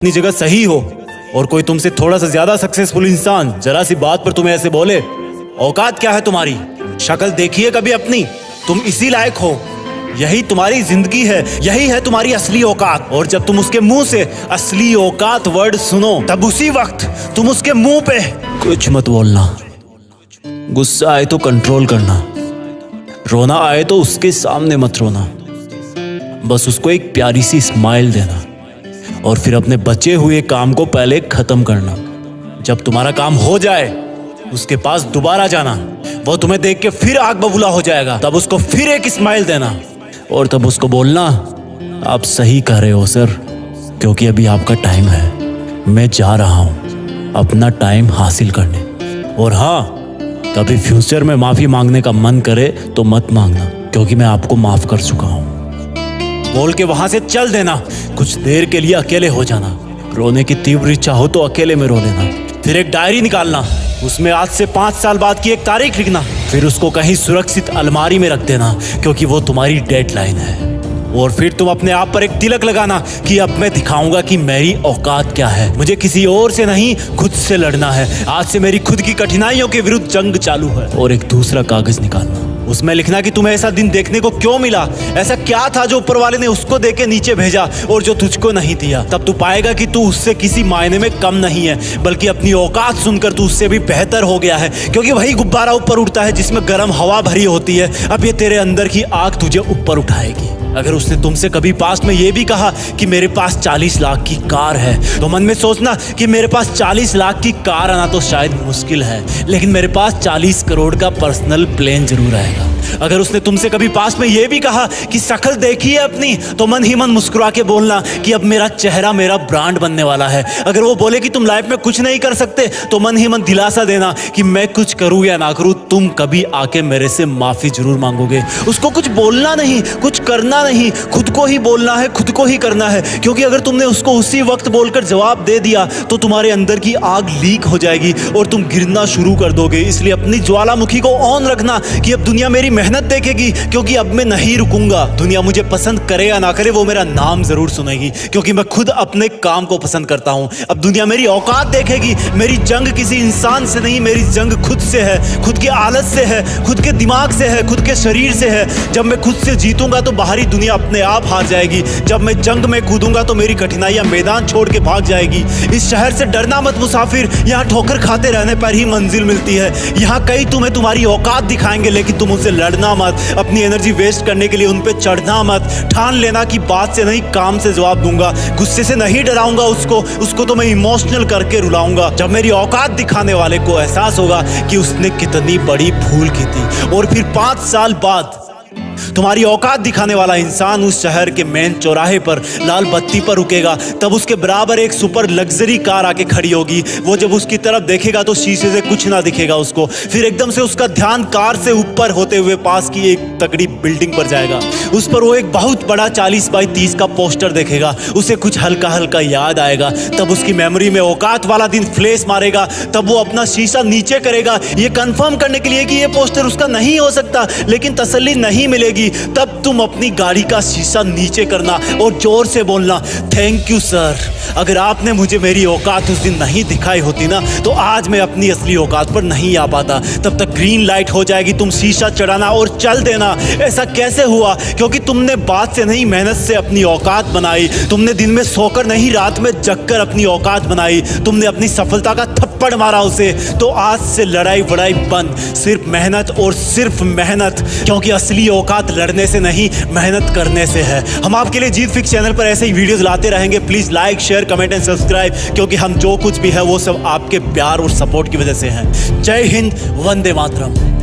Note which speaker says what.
Speaker 1: अपनी जगह सही हो और कोई तुमसे थोड़ा सा ज्यादा सक्सेसफुल इंसान जरा सी बात पर तुम्हें ऐसे बोले, औकात क्या है तुम्हारी? शक्ल देखिए कभी अपनी, तुम इसी लायक हो, यही तुम्हारी जिंदगी है, यही है तुम्हारी असली औकात। और जब तुम उसके मुंह से असली औकात वर्ड सुनो तब उसी वक्त तुम उसके मुंह पे कुछ मत बोलना। गुस्सा आए तो कंट्रोल करना, रोना आए तो उसके सामने मत रोना, बस उसको एक प्यारी सी स्माइल देना और फिर अपने बचे हुए काम को पहले खत्म करना। जब तुम्हारा काम हो जाए उसके पास दोबारा जाना, वो तुम्हें देख के फिर आग बबूला हो जाएगा, तब उसको फिर एक स्माइल देना और तब उसको बोलना, आप सही कह रहे हो सर, क्योंकि अभी आपका टाइम है, मैं जा रहा हूं अपना टाइम हासिल करने। और हाँ, कभी फ्यूचर में माफी मांगने का मन करे तो मत मांगना, क्योंकि मैं आपको माफ कर चुका हूं। बोल के वहां से चल देना, कुछ देर के लिए अकेले हो जाना, रोने की तीव्र इच्छा हो तो अकेले में रो लेना, फिर एक डायरी निकालना, उसमें आज से 5 साल बाद की एक तारीख लिखना, फिर उसको कहीं सुरक्षित अलमारी में रख देना, क्योंकि वो तुम्हारी डेडलाइन है। और फिर तुम अपने आप पर एक तिलक लगाना कि अब मैं दिखाऊंगा कि मेरी औकात क्या है, मुझे किसी और से नहीं खुद से लड़ना है, आज से मेरी खुद की कठिनाइयों के विरुद्ध जंग चालू है। और एक दूसरा कागज निकालना, उसमें लिखना कि तुम्हें ऐसा दिन देखने को क्यों मिला, ऐसा क्या था जो ऊपर वाले ने उसको देके नीचे भेजा और जो तुझको नहीं दिया। तब तू पाएगा कि तू उससे किसी मायने में कम नहीं है, बल्कि अपनी औकात सुनकर तू उससे भी बेहतर हो गया है, क्योंकि वही गुब्बारा ऊपर उड़ता है जिसमें गर्म हवा भरी होती है। अब ये तेरे अंदर की आग तुझे ऊपर उठाएगी। अगर उसने तुमसे कभी पास्ट में ये भी कहा कि मेरे पास 40 लाख की कार है, तो मन में सोचना कि मेरे पास 40 लाख की कार आना तो शायद मुश्किल है, लेकिन मेरे पास 40 करोड़ का पर्सनल प्लेन जरूर आएगा। अगर उसने तुमसे कभी पास्ट में ये भी कहा कि शक्ल देखी है अपनी, तो मन ही मन मुस्कुरा के बोलना कि अब मेरा चेहरा मेरा ब्रांड बनने वाला है। अगर वो बोले कि तुम लाइफ में कुछ नहीं कर सकते, तो मन ही मन दिलासा देना कि मैं कुछ करूं या ना करूं, तुम कभी आके मेरे से माफी जरूर मांगोगे। उसको कुछ बोलना नहीं, कुछ करना नहीं, खुद को ही बोलना है, खुद को ही करना है, क्योंकि अगर तुमने उसको उसी वक्त बोलकर जवाब दे दिया तो तुम्हारे अंदर की आग लीक हो जाएगी और तुम गिरना शुरू कर दोगे। इसलिए अपनी ज्वालामुखी को ऑन रखना कि अब दुनिया मेरी मेहनत देखेगी, क्योंकि अब मैं नहीं रुकूंगा। दुनिया मुझे पसंद करे या ना करे, वो मेरा नाम जरूर सुनेगी, क्योंकि मैं खुद अपने काम को पसंद करता हूं। अब दुनिया मेरी औकात देखेगी। मेरी जंग किसी इंसान से नहीं, मेरी जंग खुद से है, खुद की आदत से है, खुद के दिमाग से है, खुद के शरीर से है। जब मैं खुद से जीतूंगा तो बाहरी दुनिया अपने आप हार जाएगी। जब मैं जंग में कूदूंगा तो मेरी कठिनाइयां मैदान छोड़ के भाग जाएगी। इस शहर से डरना मत मुसाफिर, यहाँ ठोकर खाते रहने पर ही मंजिल मिलती है। यहाँ कई तुम्हें तुम्हारी औकात दिखाएंगे, लेकिन तुम उनसे लड़ना मत, अपनी एनर्जी वेस्ट करने के लिए उन पे चढ़ना मत। ठान लेना कि बात से नहीं काम से जवाब दूंगा, गुस्से से नहीं डराऊंगा उसको तो मैं इमोशनल करके रुलाऊंगा। जब मेरी औकात दिखाने वाले को एहसास होगा कि उसने कितनी बड़ी भूल की थी, और फिर 5 साल बाद तुम्हारी औकात दिखाने वाला इंसान उस शहर के मेन चौराहे पर लाल बत्ती पर रुकेगा, तब उसके बराबर एक सुपर लग्जरी कार आके खड़ी होगी। वो जब उसकी तरफ देखेगा तो शीशे से कुछ ना दिखेगा उसको। फिर एकदम से उसका ध्यान कार से ऊपर होते हुए पास की एक तगड़ी बिल्डिंग पर जाएगा। उस पर वो एक बहुत बड़ा 40 बाई 30 का पोस्टर देखेगा। उसे कुछ हल्का हल्का याद आएगा। तब उसकी मेमोरी में औकात वाला दिन फ्लैश मारेगा। तब वो अपना शीशा नीचे करेगा, ये कंफर्म करने के लिए कि ये पोस्टर उसका नहीं हो सकता, लेकिन तसल्ली नहीं मिलेगी। तब तुम अपनी गाड़ी का शीशा नीचे करना और जोर से बोलना, थैंक यू सर, अगर आपने मुझे मेरी औकात उस दिन नहीं दिखाई होती ना, तो आज मैं अपनी असली औकात पर नहीं आ पाता। तब तक ग्रीन लाइट हो जाएगी, तुम शीशा चढ़ाना और चल देना। ऐसा कैसे हुआ? क्योंकि तुमने बात से नहीं मेहनत से अपनी औकात बनाई। तुमने दिन में सोकर नहीं रात में जगकर अपनी औकात बनाई। तुमने अपनी सफलता का थप्पड़ मारा उसे। तो आज से लड़ाई वड़ाई बंद, सिर्फ मेहनत और सिर्फ मेहनत, क्योंकि असली औकात लड़ने से नहीं मेहनत करने से है। हम आपके लिए जीत फिक्स चैनल पर ऐसे ही वीडियोस लाते रहेंगे। Please like, share, comment and subscribe, क्योंकि हम जो कुछ भी है वो सब आपके प्यार और सपोर्ट की वजह से है। जय हिंद, वंदे मातरम।